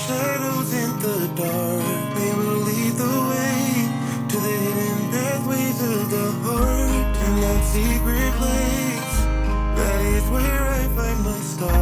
shadows in the dark, they will lead the way to the hidden pathways of the heart. In that secret place, that is where I find my start.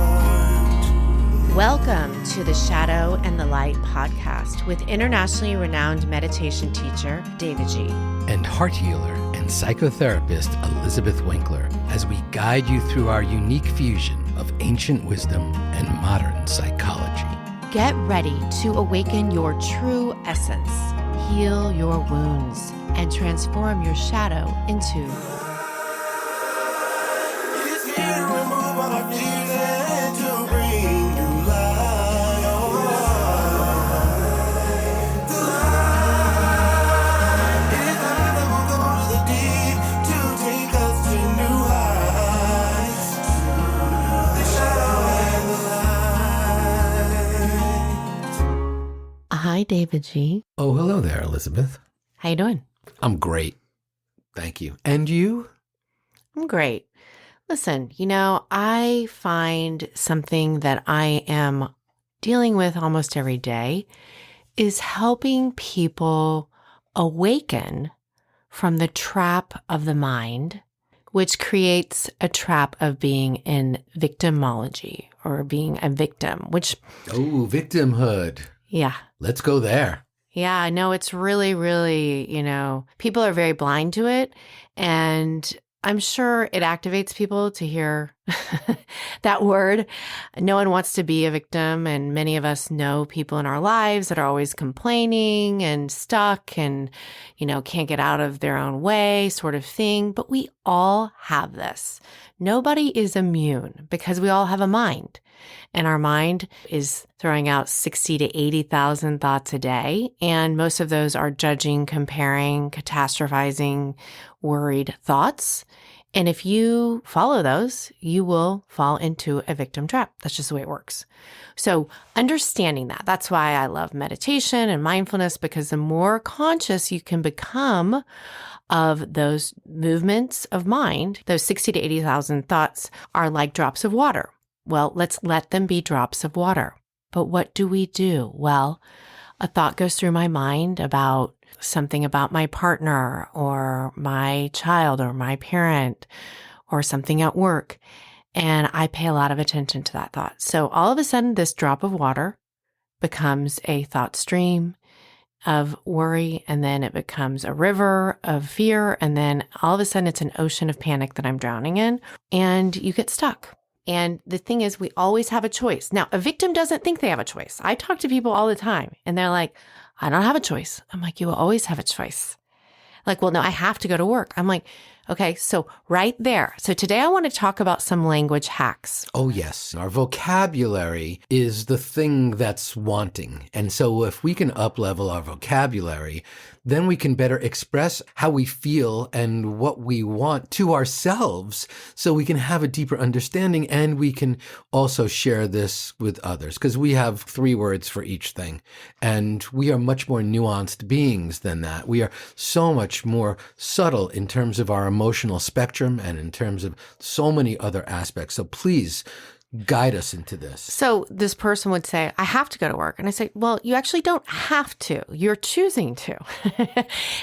Welcome to the Shadow and the Light podcast with internationally renowned meditation teacher, davidji. And heart healer and psychotherapist, Elizabeth Winkler, as we guide you through our unique fusion of ancient wisdom and modern psychology. Get ready to awaken your true essence, heal your wounds, and transform your shadow into It's here to remove all our fears and to bring new light. The light is light that will go to the deep to take us to new heights. The shadow and the light. Hi, davidji. Oh, hello there, Elizabeth. How you doing? I'm great. Thank you. And you? I'm great. Listen, I find something that I am dealing with almost every day is helping people awaken from the trap of the mind, which creates a trap of being in victimology or being a victim, which... Oh, victimhood. Yeah. Let's go there. Yeah, no, it's really, really, people are very blind to it. And I'm sure it activates people to hear that word. No one wants to be a victim. And many of us know people in our lives that are always complaining and stuck and, can't get out of their own way sort of thing. But we all have this. Nobody is immune because we all have a mind. And our mind is throwing out 60 to 80,000 thoughts a day. And most of those are judging, comparing, catastrophizing, worried thoughts. And if you follow those, you will fall into a victim trap. That's just the way it works. So understanding that's why I love meditation and mindfulness, because the more conscious you can become of those movements of mind, those 60 to 80,000 thoughts are like drops of water. Well, let's let them be drops of water. But what do we do? Well, a thought goes through my mind about something about my partner or my child or my parent or something at work. And I pay a lot of attention to that thought. So all of a sudden, this drop of water becomes a thought stream of worry, and then it becomes a river of fear. And then all of a sudden, it's an ocean of panic that I'm drowning in, and you get stuck. And the thing is, we always have a choice. Now, a victim doesn't think they have a choice. I talk to people all the time and they're like, I don't have a choice. I'm like, you will always have a choice. Like, well, no, I have to go to work. I'm like, okay, so right there. So today I want to talk about some language hacks. Oh, yes. Our vocabulary is the thing that's wanting. And so if we can up-level our vocabulary, then we can better express how we feel and what we want to ourselves so we can have a deeper understanding, and we can also share this with others because we have 3 words for each thing. And we are much more nuanced beings than that. We are so much more subtle in terms of our emotional spectrum and in terms of so many other aspects. So please guide us into this. So this person would say, I have to go to work. And I say, well, you actually don't have to. You're choosing to.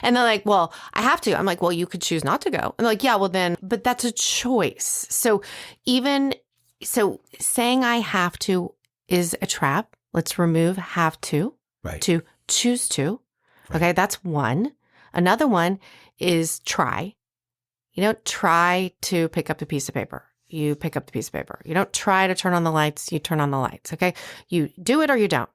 And they're like, well, I have to. I'm like, well, you could choose not to go. And they're like, yeah, well then, but that's a choice. So saying I have to is a trap. Let's remove have to, Right. to choose to. Right. Okay, that's one. Another one is try. You don't try to pick up the piece of paper. You pick up the piece of paper. You don't try to turn on the lights. You turn on the lights. Okay. You do it or you don't.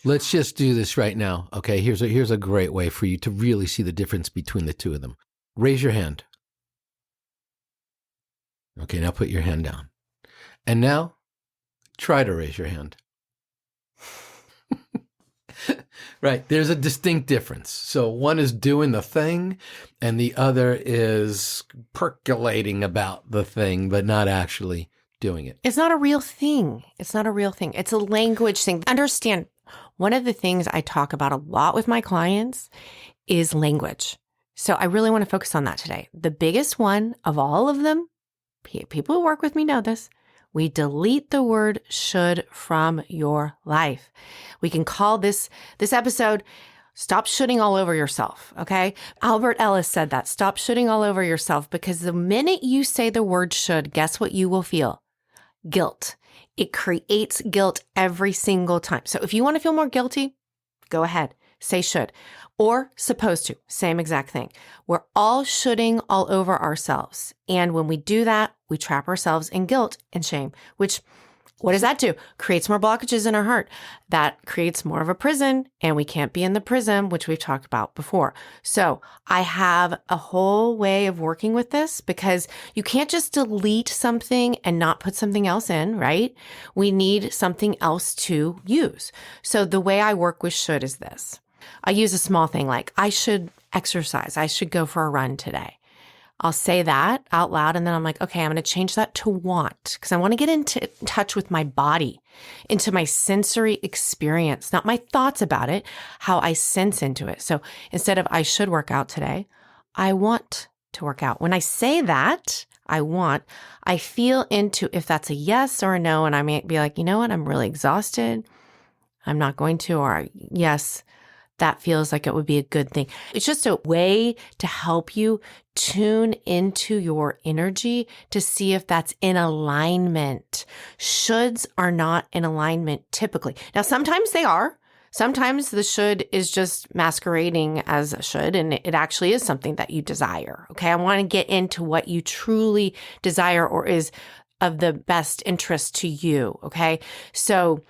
Let's just do this right now. Okay. Here's a great way for you to really see the difference between the two of them. Raise your hand. Okay. Now put your hand down. And now try to raise your hand. Right. There's a distinct difference. So one is doing the thing and the other is percolating about the thing, but not actually doing it. It's not a real thing. It's not a real thing. It's a language thing. Understand, one of the things I talk about a lot with my clients is language. So I really want to focus on that today. The biggest one of all of them, people who work with me know this, We delete the word should from your life. We can call this episode, Stop Shoulding All Over Yourself, okay? Albert Ellis said that. Stop shoulding all over yourself, because the minute you say the word should, guess what you will feel? Guilt. It creates guilt every single time. So if you want to feel more guilty, go ahead, say should. Or supposed to, same exact thing. We're all shoulding all over ourselves. And when we do that, we trap ourselves in guilt and shame, which, what does that do? Creates more blockages in our heart. That creates more of a prison, and we can't be in the prison, which we've talked about before. So I have a whole way of working with this, because you can't just delete something and not put something else in, right? We need something else to use. So the way I work with should is this. I use a small thing like, I should exercise. I should go for a run today. I'll say that out loud, and then I'm like, okay, I'm going to change that to want, because I want to get into touch with my body, into my sensory experience, not my thoughts about it, how I sense into it. So instead of I should work out today, I want to work out. When I say that, I feel into if that's a yes or a no, and I may be like, you know what, I'm really exhausted. I'm not going to, or yes, that feels like it would be a good thing. It's just a way to help you tune into your energy to see if that's in alignment. Shoulds are not in alignment typically. Now, sometimes they are. Sometimes the should is just masquerading as a should, and it actually is something that you desire. Okay, I want to get into what you truly desire or is of the best interest to you. Okay, so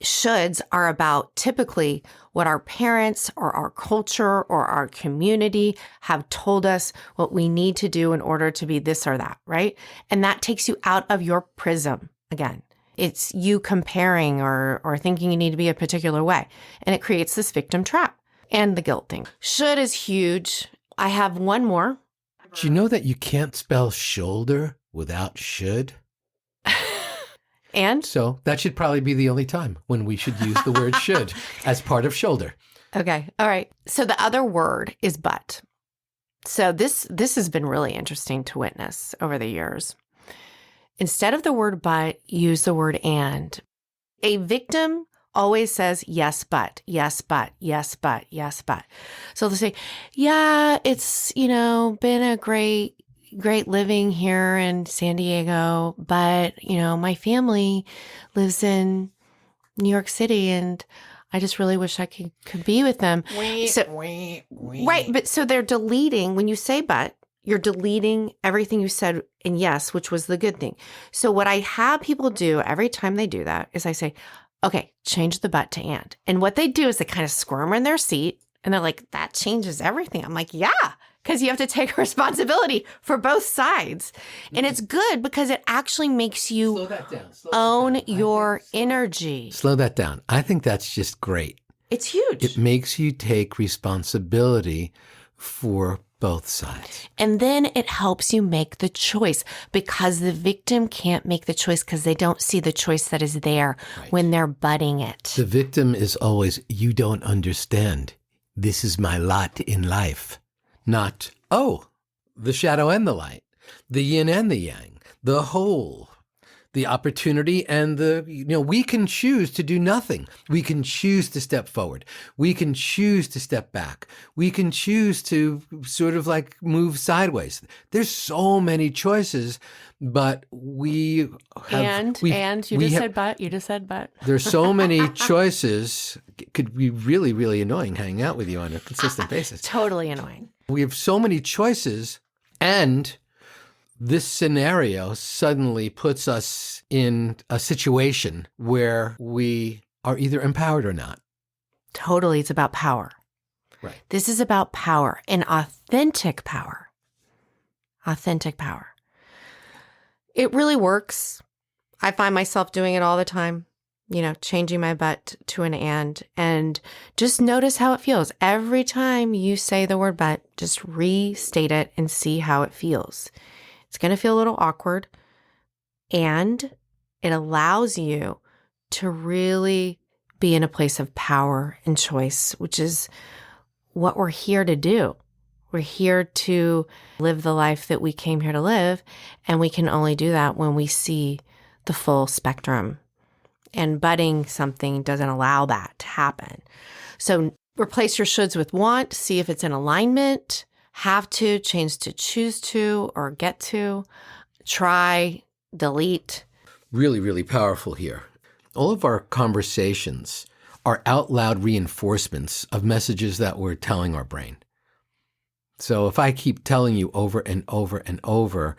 shoulds are about typically what our parents or our culture or our community have told us what we need to do in order to be this or that, right? And that takes you out of your prism again. It's you comparing or thinking you need to be a particular way. And it creates this victim trap and the guilt thing. Should is huge. I have one more. Do you know that you can't spell shoulder without should? And? So that should probably be the only time when we should use the word should as part of shoulder. Okay. All right. So the other word is but. So this has been really interesting to witness over the years. Instead of the word but, use the word and. A victim always says yes, but, yes, but, yes, but, yes, but. So they'll say, yeah, it's, been a great living here in San Diego, but, my family lives in New York City and I just really wish I could be with them. Right. But so they're deleting, when you say but, you're deleting everything you said in yes, which was the good thing. So what I have people do every time they do that is I say, okay, change the but to and. And what they do is they kind of squirm in their seat and they're like, that changes everything. I'm like, yeah. Because you have to take responsibility for both sides. And it's good because it actually makes you own your energy. Slow that down. I think that's just great. It's huge. It makes you take responsibility for both sides. And then it helps you make the choice, because the victim can't make the choice because they don't see the choice that is there when they're butting it. The victim is always, you don't understand. This is my lot in life. Not, oh, the shadow and the light, the yin and the yang, the whole, the opportunity and we can choose to do nothing. We can choose to step forward. We can choose to step back. We can choose to sort of like move sideways. There's so many choices, but we have... You just said but. There's so many choices. It could be really, really annoying hanging out with you on a consistent basis. Totally annoying. We have so many choices, and this scenario suddenly puts us in a situation where we are either empowered or not. Totally. It's about power. Right. This is about power, and authentic power. Authentic power. It really works. I find myself doing it all the time. Changing my but to an and just notice how it feels. Every time you say the word but, just restate it and see how it feels. It's going to feel a little awkward, and it allows you to really be in a place of power and choice, which is what we're here to do. We're here to live the life that we came here to live, and we can only do that when we see the full spectrum. And budding something doesn't allow that to happen. So replace your shoulds with want, see if it's in alignment, have to, change to choose to, or get to, try, delete. Really, really powerful here. All of our conversations are out loud reinforcements of messages that we're telling our brain. So if I keep telling you over and over and over,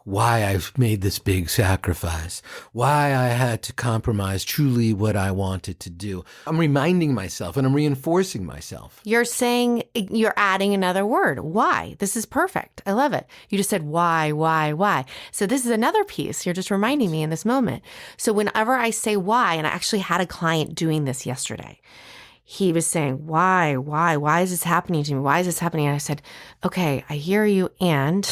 why I've made this big sacrifice, why I had to compromise truly what I wanted to do, I'm reminding myself and I'm reinforcing myself. You're adding another word. Why? This is perfect. I love it. You just said why. So this is another piece. You're just reminding me in this moment. So whenever I say why, and I actually had a client doing this yesterday, he was saying, why is this happening to me? Why is this happening? And I said, okay, I hear you. And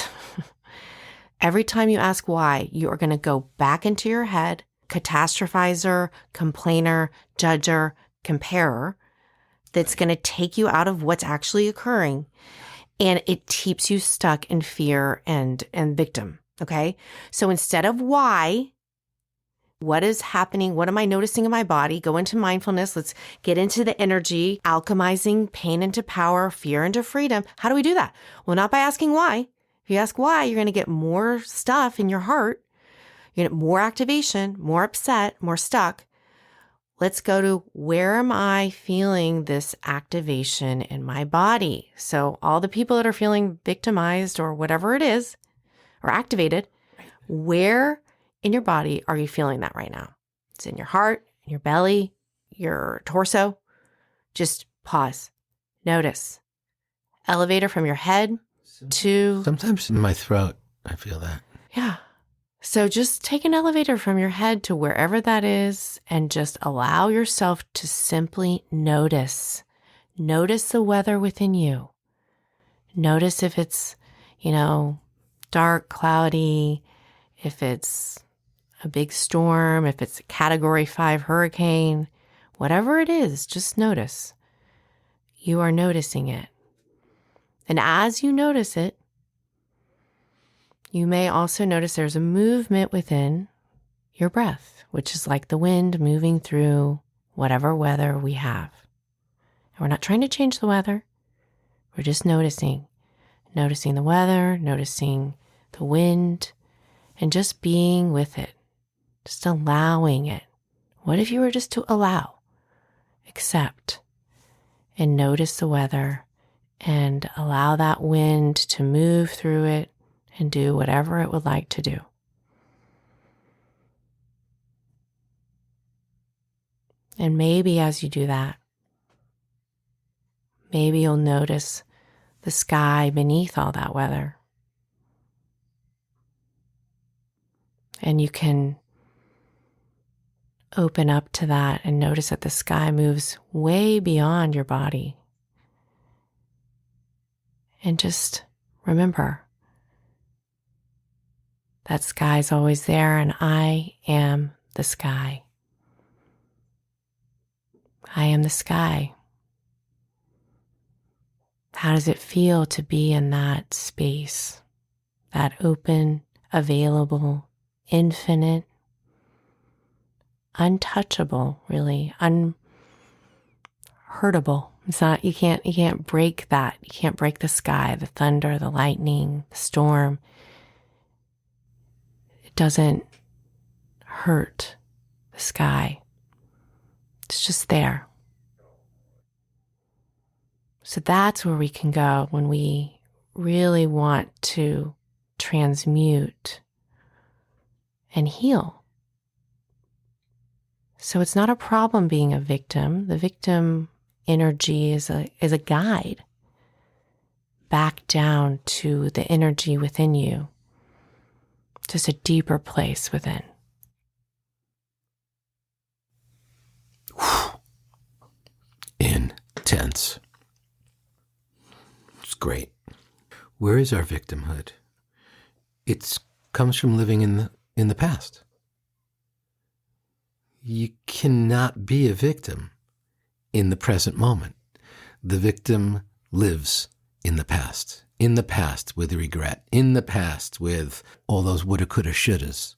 every time you ask why, you are going to go back into your head, catastrophizer, complainer, judger, comparer. That's going to take you out of what's actually occurring. And it keeps you stuck in fear and victim. Okay. So instead of why, what is happening? What am I noticing in my body? Go into mindfulness. Let's get into the energy, alchemizing pain into power, fear into freedom. How do we do that? Well, not by asking why. If you ask why, you're going to get more stuff in your heart. You're going to get more activation, more upset, more stuck. Let's go to where am I feeling this activation in my body? So all the people that are feeling victimized or whatever it is, or activated, where in your body are you feeling that right now? It's in your heart, in your belly, your torso. Just pause. Notice. Elevator from your head to... Sometimes in my throat, I feel that. Yeah. So just take an elevator from your head to wherever that is and just allow yourself to simply notice. Notice the weather within you. Notice if it's, dark, cloudy, if it's a big storm, if it's a Category 5 hurricane, whatever it is, just notice. You are noticing it. And as you notice it, you may also notice there's a movement within your breath, which is like the wind moving through whatever weather we have. And we're not trying to change the weather. We're just noticing the weather, noticing the wind, and just being with it. Just allowing it. What if you were just to allow, accept, and notice the weather and allow that wind to move through it and do whatever it would like to do? And maybe as you do that, maybe you'll notice the sky beneath all that weather. And you can open up to that and notice that the sky moves way beyond your body. And just remember that sky's always there, and I am the sky. I am the sky. How does it feel to be in that space, that open, available, infinite, untouchable, really, unhurtable. It's not, you can't break that. You can't break the sky, the thunder, the lightning, the storm. It doesn't hurt the sky. It's just there. So that's where we can go when we really want to transmute and heal. So it's not a problem being a victim. The victim energy is a guide back down to the energy within you, just a deeper place within. Intense. It's great. Where is our victimhood? It comes from living in the past. You cannot be a victim in the present moment. The victim lives in the past with regret, in the past with all those woulda, coulda, shouldas.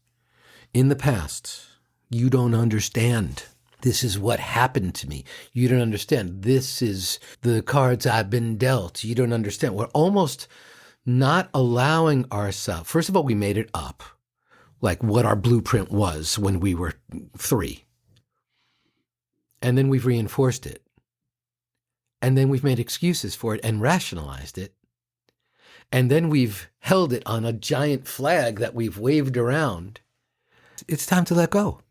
In the past, you don't understand. This is what happened to me. You don't understand. This is the cards I've been dealt. You don't understand. We're almost not allowing ourselves. First of all, we made it up, like what our blueprint was when we were 3. And then we've reinforced it. And then we've made excuses for it and rationalized it. And then we've held it on a giant flag that we've waved around. It's time to let go.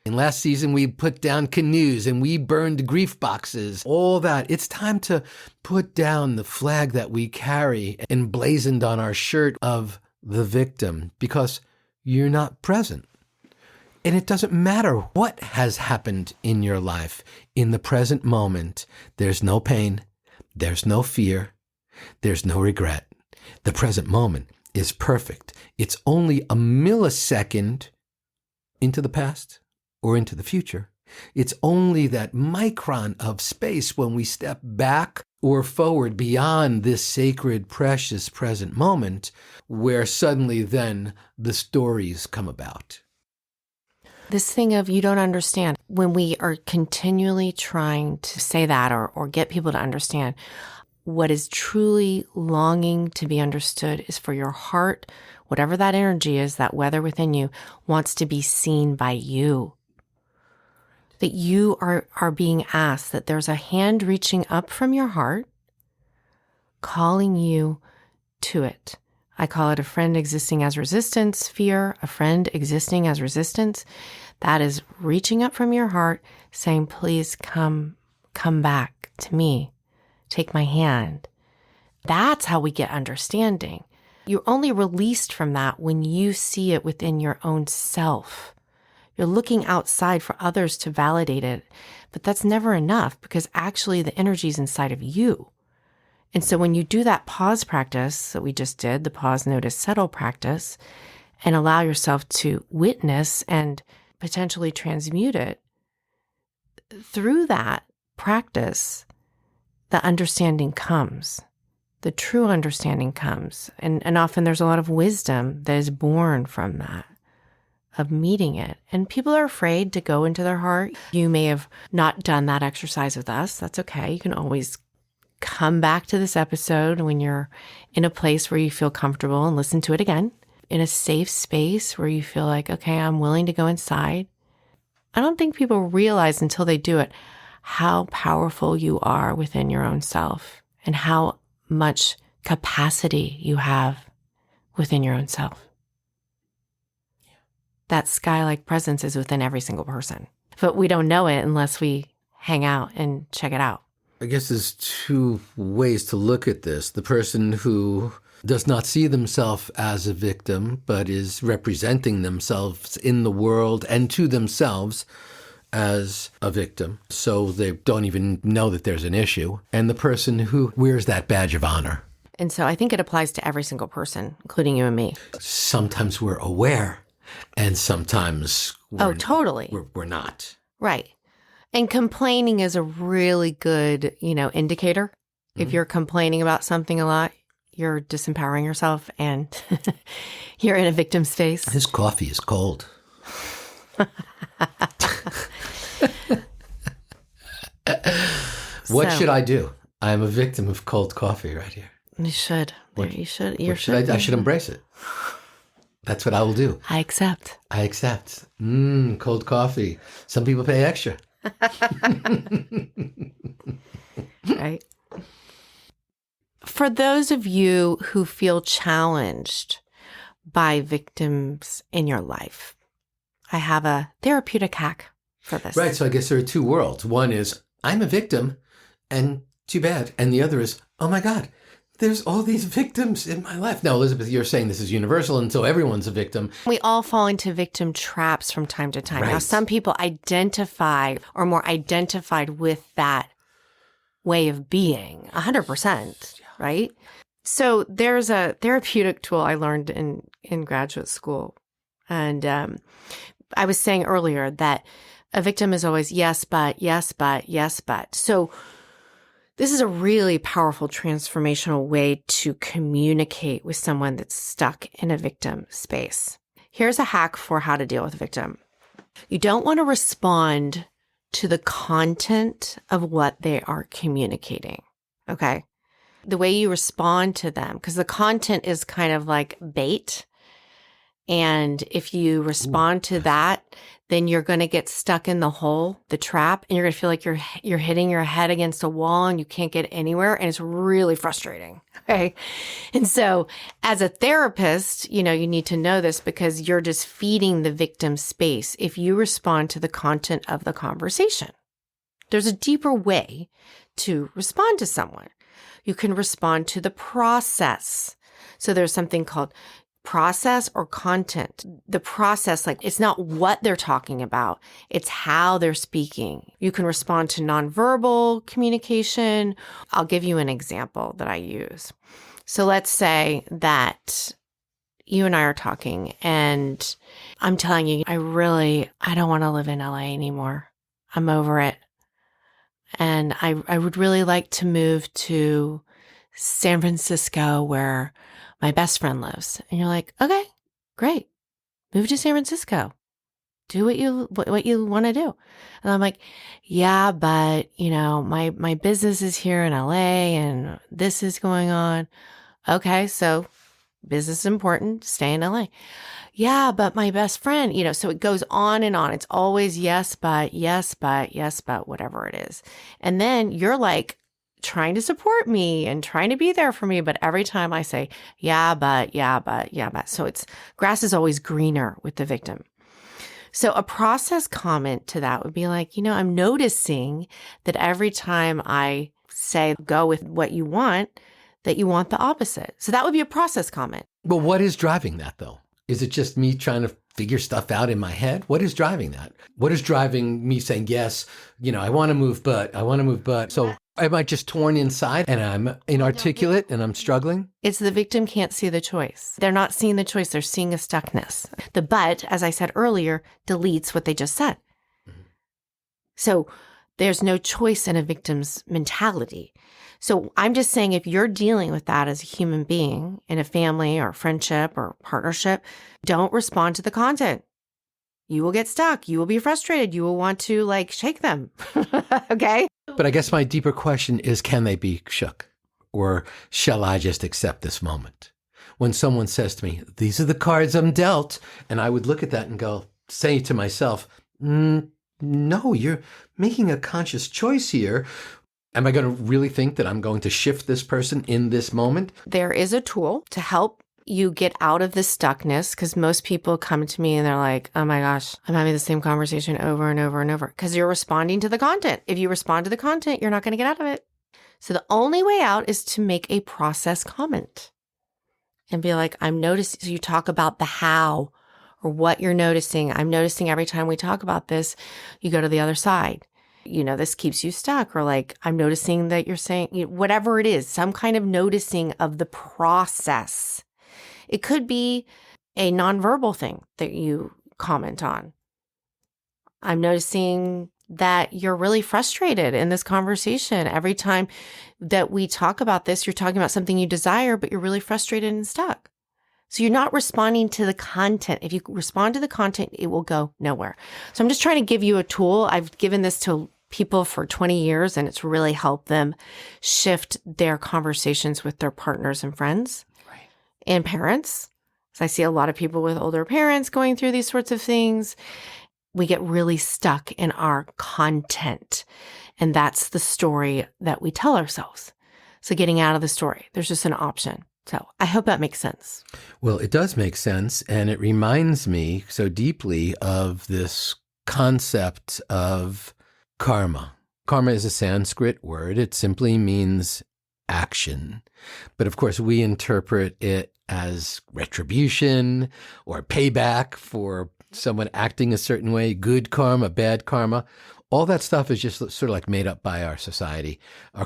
And last season, we put down canoes and we burned grief boxes, all that. It's time to put down the flag that we carry emblazoned on our shirt of the victim, because you're not present. And it doesn't matter what has happened in your life. In the present moment, there's no pain, there's no fear, there's no regret. The present moment is perfect. It's only a millisecond into the past or into the future. It's only that micron of space when we step back or forward beyond this sacred, precious present moment where suddenly then the stories come about. This thing of you don't understand, when we are continually trying to say that or get people to understand, what is truly longing to be understood is for your heart, whatever that energy is, that weather within you, wants to be seen by you. That you are being asked, that there's a hand reaching up from your heart, calling you to it. I call it a friend existing as resistance, fear, a friend existing as resistance. That is reaching up from your heart, saying, please come back to me. Take my hand. That's how we get understanding. You're only released from that when you see it within your own self. You're looking outside for others to validate it, but that's never enough because actually the energy is inside of you. And so when you do that pause practice that we just did, the pause, notice, settle practice, and allow yourself to witness and potentially transmute it, through that practice, the understanding comes. The true understanding comes. And often there's a lot of wisdom that is born from that, of meeting it. And people are afraid to go into their heart. You may have not done that exercise with us. That's okay. You can always come back to this episode when you're in a place where you feel comfortable and listen to it again, in a safe space where you feel like, okay, I'm willing to go inside. I don't think people realize until they do it how powerful you are within your own self and how much capacity you have within your own self. That sky-like presence is within every single person, but we don't know it unless we hang out and check it out. I guess there's 2 ways to look at this. The person who does not see themselves as a victim, but is representing themselves in the world and to themselves as a victim, so they don't even know that there's an issue. And the person who wears that badge of honor. And so I think it applies to every single person, including you and me. Sometimes we're aware, and sometimes totally. We're not. Right. And complaining is a really good, indicator. Mm-hmm. If you're complaining about something a lot, you're disempowering yourself and you're in a victim space. His coffee is cold. What should I do? I'm a victim of cold coffee right here. You should. You should. I should embrace it. That's what I will do. I accept. Cold coffee. Some people pay extra. Right. For those of you who feel challenged by victims in your life, I have a therapeutic hack for this. Right. So I guess there are 2 worlds. One is, I'm a victim and too bad. And the other is, oh my God, there's all these victims in my life. Now, Elizabeth, you're saying this is universal, and so everyone's a victim. We all fall into victim traps from time to time. Right. Now, some people identify or more identified with that way of being 100%, right? So there's a therapeutic tool I learned in graduate school. And I was saying earlier that a victim is always yes, but, yes, but, yes, but. So this is a really powerful transformational way to communicate with someone that's stuck in a victim space. Here's a hack for how to deal with a victim. You don't want to respond to the content of what they are communicating, okay? The way you respond to them, because the content is kind of like bait. And if you respond to that, then you're going to get stuck in the hole, the trap, and you're going to feel like you're hitting your head against a wall and you can't get anywhere. And it's really frustrating. Okay. And so as a therapist, you need to know this because you're just feeding the victim space if you respond to the content of the conversation. There's a deeper way to respond to someone. You can respond to the process. So there's something called process or content. The process, like it's not what they're talking about, it's how they're speaking. You can respond to nonverbal communication. I'll give you an example that I use. So let's say that you and I are talking and I'm telling you, I don't want to live in LA anymore. I'm over it. And I would really like to move to San Francisco where my best friend lives. And you're like, okay, great. Move to San Francisco. Do what you want to do. And I'm like, yeah, but my business is here in LA and this is going on. Okay. So business is important. Stay in LA. Yeah, but my best friend, so it goes on and on. It's always yes, but, whatever it is. And then you're like, trying to support me and trying to be there for me. But every time I say, yeah, but. So it's grass is always greener with the victim. So a process comment to that would be like, I'm noticing that every time I say go with what you want, that you want the opposite. So that would be a process comment. But what is driving that though? Is it just me trying to figure stuff out in my head? What is driving that? What is driving me saying, yes, I want to move, but. So am I just torn inside and I'm inarticulate and I'm struggling? It's the victim can't see the choice. They're not seeing the choice. They're seeing a stuckness. The but, as I said earlier, deletes what they just said. Mm-hmm. So there's no choice in a victim's mentality. So I'm just saying if you're dealing with that as a human being in a family or friendship or partnership, don't respond to the content. You will get stuck. You will be frustrated. You will want to shake them. Okay? But I guess my deeper question is, can they be shook? Or shall I just accept this moment? When someone says to me, these are the cards I'm dealt, and I would look at that and go, say to myself, no, you're making a conscious choice here. Am I going to really think that I'm going to shift this person in this moment? There is a tool to help you get out of the stuckness because most people come to me and they're like, oh my gosh, I'm having the same conversation over and over and over because you're responding to the content. If you respond to the content, you're not going to get out of it. So the only way out is to make a process comment and be like, I'm noticing. So you talk about the how or what you're noticing. I'm noticing every time we talk about this, you go to the other side. This keeps you stuck, or I'm noticing that you're saying, whatever it is, some kind of noticing of the process. It could be a nonverbal thing that you comment on. I'm noticing that you're really frustrated in this conversation. Every time that we talk about this, you're talking about something you desire, but you're really frustrated and stuck. So you're not responding to the content. If you respond to the content, it will go nowhere. So I'm just trying to give you a tool. I've given this to people for 20 years, and it's really helped them shift their conversations with their partners and friends and parents. So I see a lot of people with older parents going through these sorts of things. We get really stuck in our content, and that's the story that we tell ourselves. So getting out of the story, there's just an option. So I hope that makes sense. Well, it does make sense. And it reminds me so deeply of this concept of karma. Karma is a Sanskrit word. It simply means action. But of course, we interpret it as retribution or payback for someone acting a certain way, good karma, bad karma. All that stuff is just sort of made up by our society, our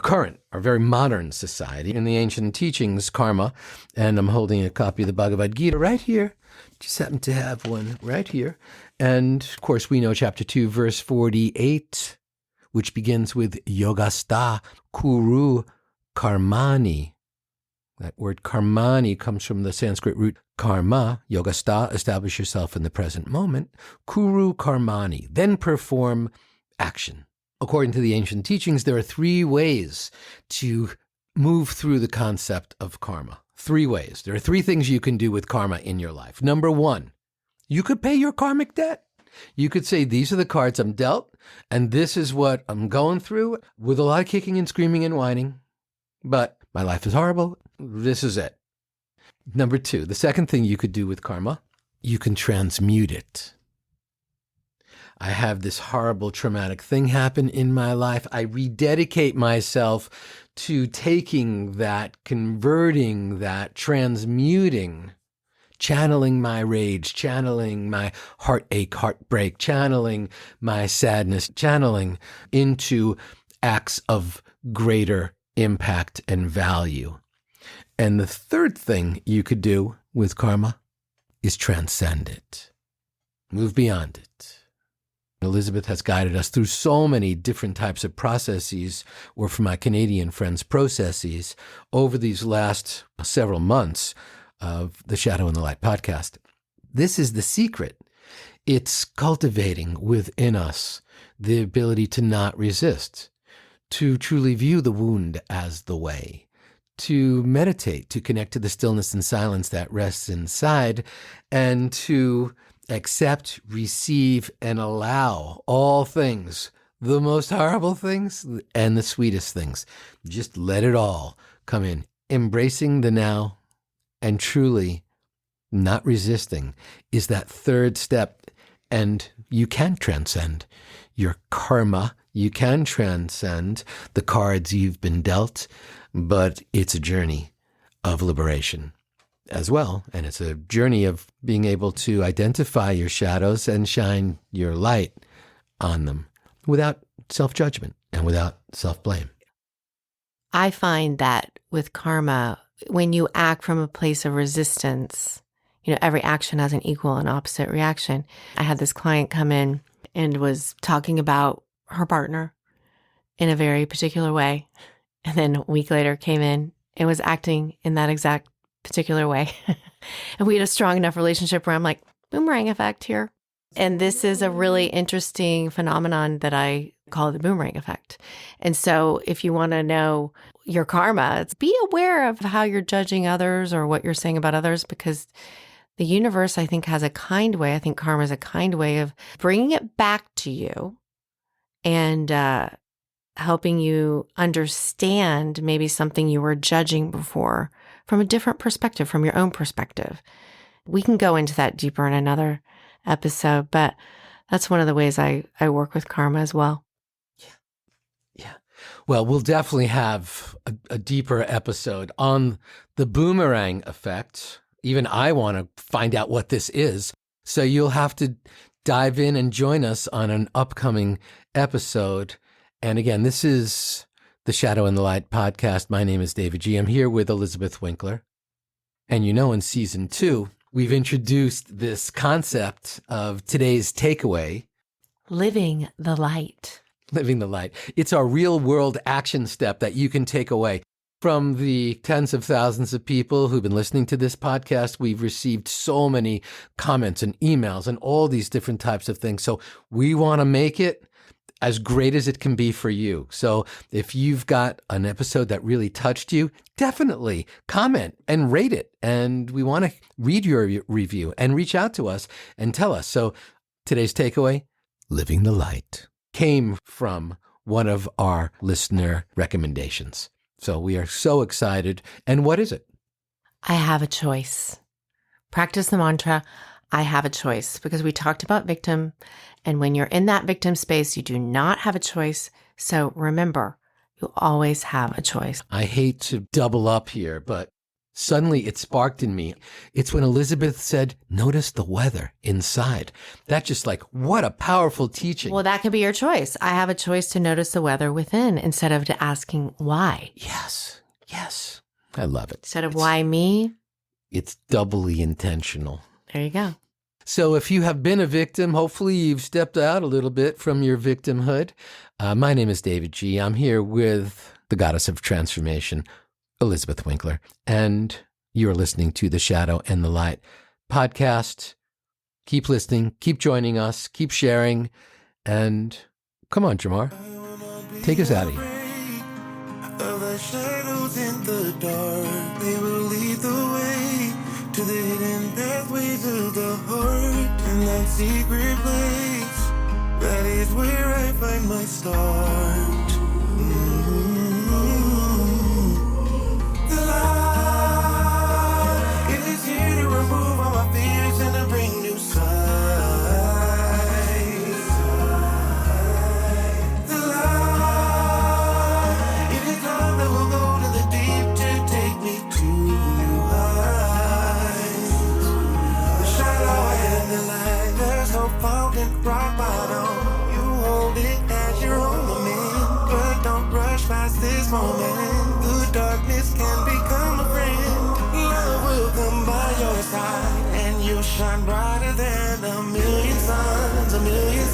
very modern society. In the ancient teachings, karma, and I'm holding a copy of the Bhagavad Gita right here. Just happen to have one right here. And of course, we know chapter 2, verse 48, which begins with yogasta kuru karmani. That word karmani comes from the Sanskrit root karma, yogastha, establish yourself in the present moment, kuru karmani, then perform action. According to the ancient teachings, there are 3 ways to move through the concept of karma. 3 ways. There are 3 things you can do with karma in your life. Number 1, you could pay your karmic debt. You could say, these are the cards I'm dealt, and this is what I'm going through with a lot of kicking and screaming and whining. But my life is horrible. This is it. Number 2, the second thing you could do with karma, you can transmute it. I have this horrible traumatic thing happen in my life. I rededicate myself to taking that, converting that, transmuting, channeling my rage, channeling my heartache, heartbreak, channeling my sadness, channeling into acts of greater impact and value. And the third thing you could do with karma is transcend it. Move beyond it. Elizabeth has guided us through so many different types of processes, or for my Canadian friends, processes, over these last several months of the Shadow and the Light podcast. This is the secret. It's cultivating within us the ability to not resist, to truly view the wound as the way, to meditate, to connect to the stillness and silence that rests inside, and to accept, receive, and allow all things, the most horrible things and the sweetest things. Just let it all come in. Embracing the now and truly not resisting is that third step. And you can transcend your karma. You can transcend the cards you've been dealt, but it's a journey of liberation as well. And it's a journey of being able to identify your shadows and shine your light on them without self-judgment and without self-blame. I find that with karma, when you act from a place of resistance, every action has an equal and opposite reaction. I had this client come in and was talking about her partner in a very particular way. And then a week later came in and was acting in that exact particular way. And we had a strong enough relationship where I'm like, boomerang effect here. And this is a really interesting phenomenon that I call the boomerang effect. And so if you want to know your karma, it's be aware of how you're judging others or what you're saying about others, because the universe, I think, has a kind way. I think karma is a kind way of bringing it back to you and helping you understand maybe something you were judging before from a different perspective, from your own perspective. We can go into that deeper in another episode, but that's one of the ways I work with karma as well. Yeah. Well, we'll definitely have a deeper episode on the boomerang effect. Even I want to find out what this is. So you'll have to dive in and join us on an upcoming episode. And again, this is the Shadow and the Light podcast. My name is davidji. I'm here with Elizabeth Winkler. And in season 2, we've introduced this concept of today's takeaway. Living the light. Living the light. It's our real world action step that you can take away. From the tens of thousands of people who've been listening to this podcast, we've received so many comments and emails and all these different types of things. So we want to make it as great as it can be for you. So if you've got an episode that really touched you, definitely comment and rate it. And we want to read your review and reach out to us and tell us. So today's takeaway, living the light, came from one of our listener recommendations. So we are so excited. And what is it? I have a choice. Practice the mantra, I have a choice, because we talked about victim. And when you're in that victim space, you do not have a choice. So remember, you always have a choice. I hate to double up here, but suddenly it sparked in me. It's when Elizabeth said, notice the weather inside. That just what a powerful teaching. Well, that could be your choice. I have a choice to notice the weather within instead of to asking why. Yes. I love it. Instead of why me? It's doubly intentional. There you go. So if you have been a victim, hopefully you've stepped out a little bit from your victimhood. My name is davidji. I'm here with the goddess of transformation, Elizabeth Winkler. And you're listening to The Shadow and the Light podcast. Keep listening, keep joining us, keep sharing. And come on, Jamar, take us out of here. Of the shadows in the dark, they will lead the way to the hidden pathways of the heart. In that secret place, that is where I find my start. The light, it is here to remove all my fears and to bring new sight. The light, it is love that will go to the deep to take me to new heights. The shadow and the light, there's no fountain, rock bottom. You hold it as your own moment, but don't rush past this moment. The darkness can become a friend. Love will come by your side, and you'll shine brighter than a million suns, a million